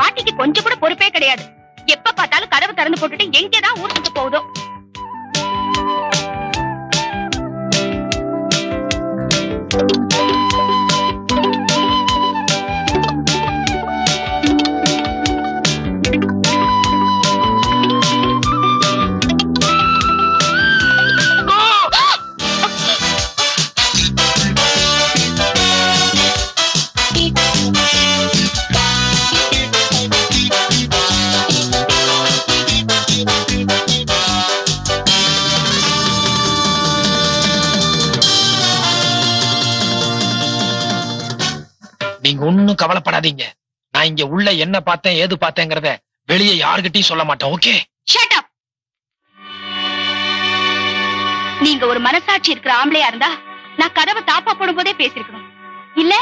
பாட்டிக்கு கொஞ்சம் கூட பொறுப்பே கிடையாது. எப்ப பார்த்தாலும் கதவு திறந்து போட்டுட்டு எங்கதான் ஊர் சுத்த போகுதோ. நீங்க ஒண்ணும் கவலைப்படாதீங்க. நான் இங்க உள்ள என்ன பார்த்தேன் ஏது பார்த்தேங்கிறத வெளியே யாருகிட்டயும் சொல்ல மாட்டேன். ஓகே? Shut up. நீங்க ஒரு மனசாட்சி இருக்கிற ஆம்பளையா இருந்தா நான் கதவை தாப்பா போடும் போதே பேசிருக்கணும். இல்ல